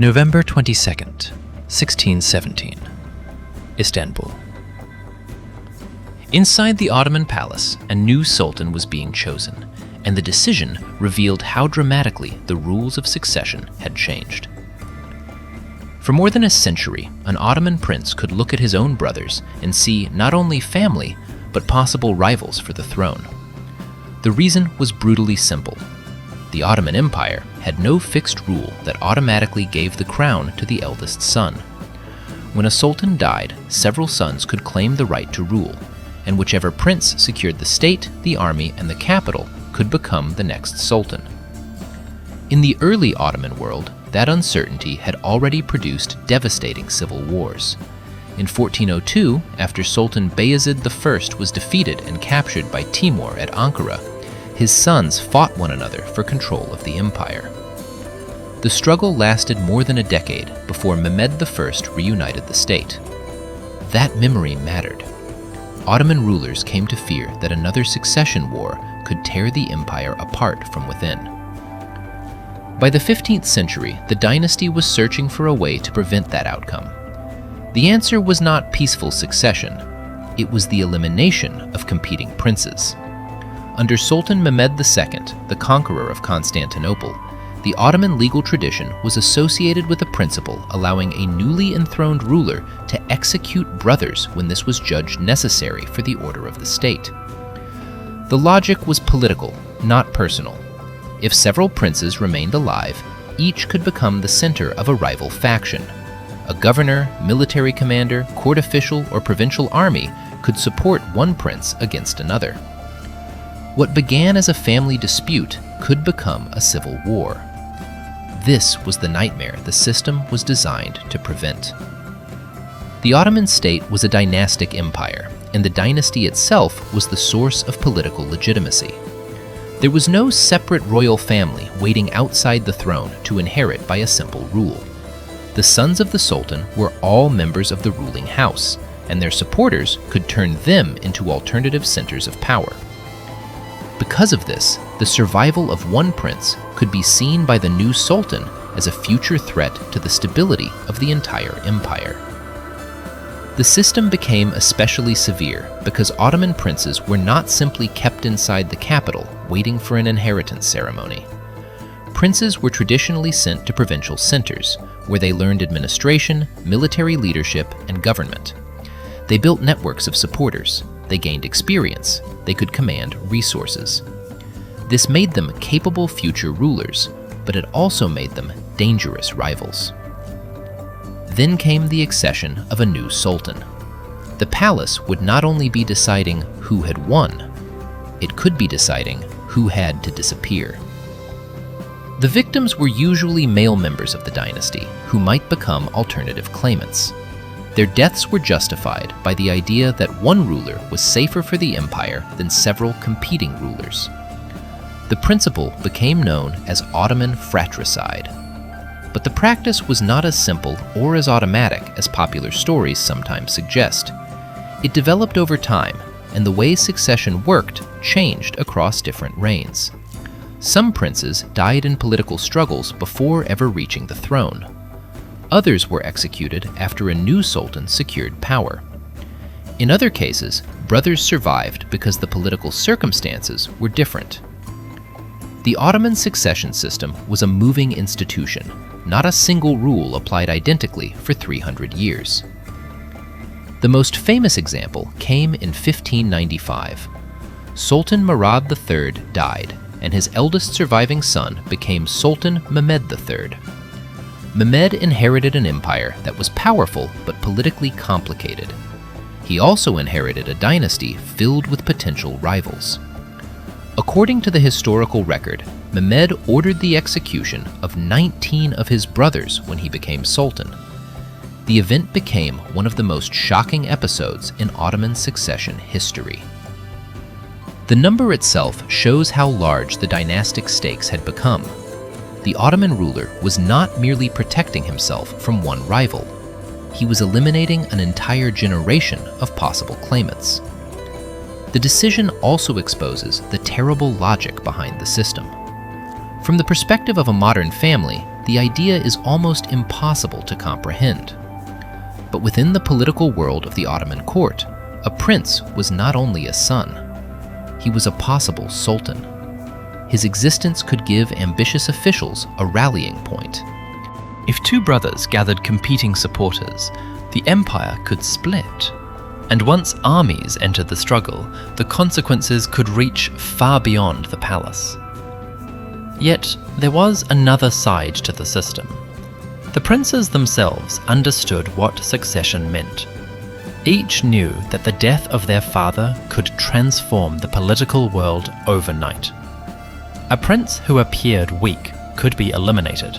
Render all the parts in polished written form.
November 22nd, 1617, Istanbul. Inside the Ottoman palace, a new sultan was being chosen, and the decision revealed how dramatically the rules of succession had changed. For more than a century, an Ottoman prince could look at his own brothers and see not only family, but possible rivals for the throne. The reason was brutally simple. The Ottoman Empire had no fixed rule that automatically gave the crown to the eldest son. When a sultan died, several sons could claim the right to rule, and whichever prince secured the state, the army, and the capital could become the next sultan. In the early Ottoman world, that uncertainty had already produced devastating civil wars. In 1402, after Sultan Bayezid I was defeated and captured by Timur at Ankara, his sons fought one another for control of the empire. The struggle lasted more than a decade before Mehmed I reunited the state. That memory mattered. Ottoman rulers came to fear that another succession war could tear the empire apart from within. By the 15th century, the dynasty was searching for a way to prevent that outcome. The answer was not peaceful succession, it was the elimination of competing princes. Under Sultan Mehmed II, the conqueror of Constantinople, the Ottoman legal tradition was associated with a principle allowing a newly enthroned ruler to execute brothers when this was judged necessary for the order of the state. The logic was political, not personal. If several princes remained alive, each could become the center of a rival faction. A governor, military commander, court official, or provincial army could support one prince against another. What began as a family dispute could become a civil war. This was the nightmare the system was designed to prevent. The Ottoman state was a dynastic empire, and the dynasty itself was the source of political legitimacy. There was no separate royal family waiting outside the throne to inherit by a simple rule. The sons of the sultan were all members of the ruling house, and their supporters could turn them into alternative centers of power. Because of this, the survival of one prince could be seen by the new sultan as a future threat to the stability of the entire empire. The system became especially severe because Ottoman princes were not simply kept inside the capital waiting for an inheritance ceremony. Princes were traditionally sent to provincial centers, where they learned administration, military leadership, and government. They built networks of supporters. They gained experience. They could command resources. This made them capable future rulers, but it also made them dangerous rivals. Then came the accession of a new sultan. The palace would not only be deciding who had won, it could be deciding who had to disappear. The victims were usually male members of the dynasty who might become alternative claimants. Their deaths were justified by the idea that one ruler was safer for the empire than several competing rulers. The principle became known as Ottoman Fratricide. But the practice was not as simple or as automatic as popular stories sometimes suggest. It developed over time, and the way succession worked changed across different reigns. Some princes died in political struggles before ever reaching the throne. Others were executed after a new sultan secured power. In other cases, brothers survived because the political circumstances were different. The Ottoman succession system was a moving institution, not a single rule applied identically for 300 years. The most famous example came in 1595. Sultan Mehmed III died, and his eldest surviving son became Sultan Mehmed III. Mehmed inherited an empire that was powerful but politically complicated. He also inherited a dynasty filled with potential rivals. According to the historical record, Mehmed ordered the execution of 19 of his brothers when he became sultan. The event became one of the most shocking episodes in Ottoman succession history. The number itself shows how large the dynastic stakes had become. The Ottoman ruler was not merely protecting himself from one rival. He was eliminating an entire generation of possible claimants. The decision also exposes the terrible logic behind the system. From the perspective of a modern family, the idea is almost impossible to comprehend. But within the political world of the Ottoman court, a prince was not only a son, he was a possible sultan. His existence could give ambitious officials a rallying point. If two brothers gathered competing supporters, the empire could split. And once armies entered the struggle, the consequences could reach far beyond the palace. Yet, there was another side to the system. The princes themselves understood what succession meant. Each knew that the death of their father could transform the political world overnight. A prince who appeared weak could be eliminated.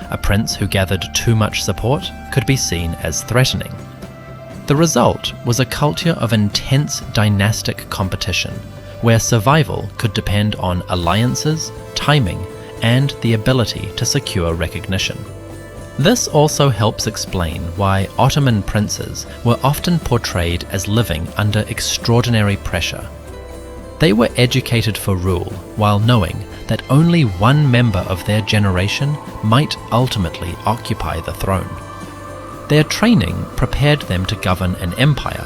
A prince who gathered too much support could be seen as threatening. The result was a culture of intense dynastic competition, where survival could depend on alliances, timing, and the ability to secure recognition. This also helps explain why Ottoman princes were often portrayed as living under extraordinary pressure. They were educated for rule while knowing that only one member of their generation might ultimately occupy the throne. Their training prepared them to govern an empire,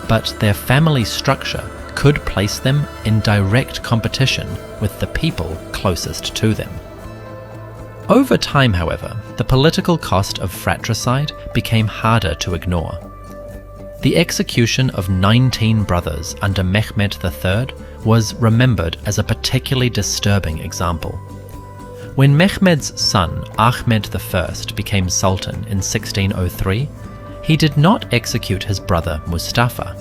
but their family structure could place them in direct competition with the people closest to them. Over time, however, the political cost of fratricide became harder to ignore. The execution of 19 brothers under Mehmed III was remembered as a particularly disturbing example. When Mehmed's son Ahmed I became sultan in 1603, he did not execute his brother Mustafa.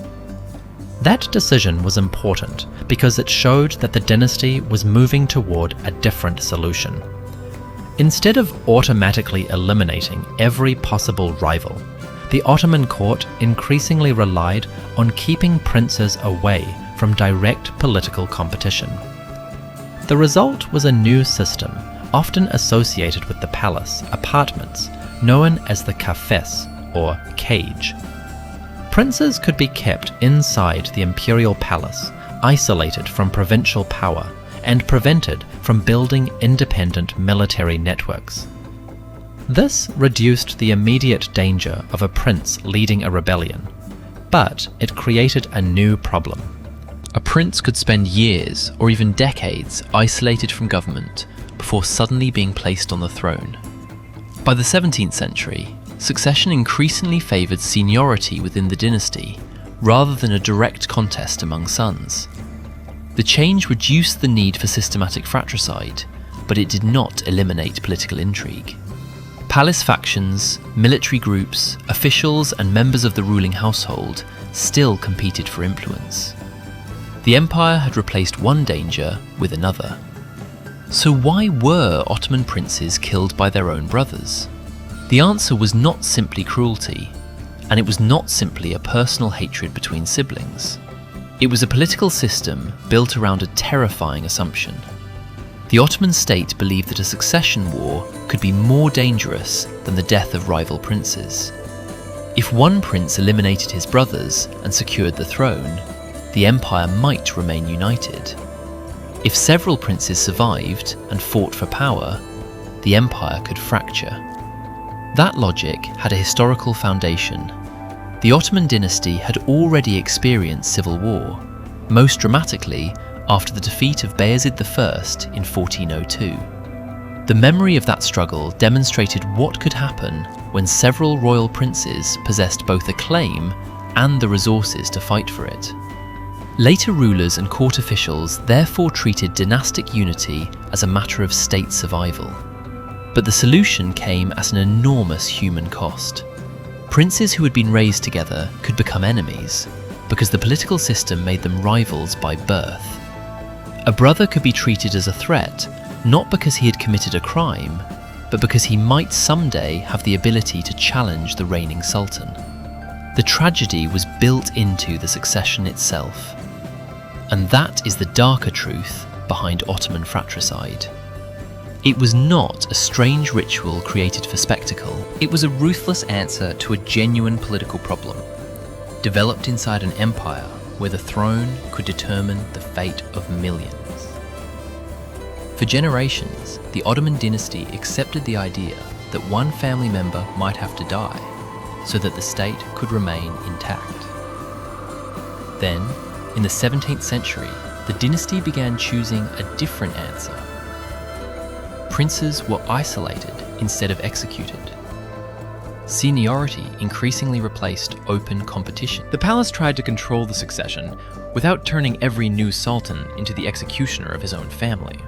That decision was important because it showed that the dynasty was moving toward a different solution. Instead of automatically eliminating every possible rival, the Ottoman court increasingly relied on keeping princes away from direct political competition. The result was a new system, often associated with the palace apartments, known as the Kafes, or cage. Princes could be kept inside the imperial palace, isolated from provincial power, and prevented from building independent military networks. This reduced the immediate danger of a prince leading a rebellion, but it created a new problem. A prince could spend years or even decades isolated from government before suddenly being placed on the throne. By the 17th century, succession increasingly favoured seniority within the dynasty rather than a direct contest among sons. The change reduced the need for systematic fratricide, but it did not eliminate political intrigue. Palace factions, military groups, officials and members of the ruling household still competed for influence. The empire had replaced one danger with another. So why were Ottoman princes killed by their own brothers? The answer was not simply cruelty, and it was not simply a personal hatred between siblings. It was a political system built around a terrifying assumption. The Ottoman state believed that a succession war could be more dangerous than the death of rival princes. If one prince eliminated his brothers and secured the throne, the empire might remain united. If several princes survived and fought for power, the empire could fracture. That logic had a historical foundation. The Ottoman dynasty had already experienced civil war, most dramatically after the defeat of Bayezid I in 1402. The memory of that struggle demonstrated what could happen when several royal princes possessed both a claim and the resources to fight for it. Later rulers and court officials therefore treated dynastic unity as a matter of state survival. But the solution came at an enormous human cost. Princes who had been raised together could become enemies, because the political system made them rivals by birth. A brother could be treated as a threat, not because he had committed a crime, but because he might someday have the ability to challenge the reigning sultan. The tragedy was built into the succession itself. And that is the darker truth behind Ottoman fratricide. It was not a strange ritual created for spectacle. It was a ruthless answer to a genuine political problem, developed inside an empire where the throne could determine the fate of millions. For generations, the Ottoman dynasty accepted the idea that one family member might have to die so that the state could remain intact. Then, in the 17th century, the dynasty began choosing a different answer. Princes were isolated instead of executed. Seniority increasingly replaced open competition. The palace tried to control the succession without turning every new sultan into the executioner of his own family.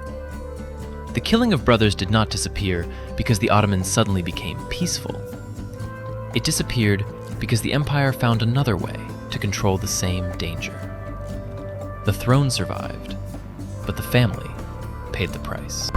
The killing of brothers did not disappear because the Ottomans suddenly became peaceful. It disappeared because the empire found another way to control the same danger. The throne survived, but the family paid the price.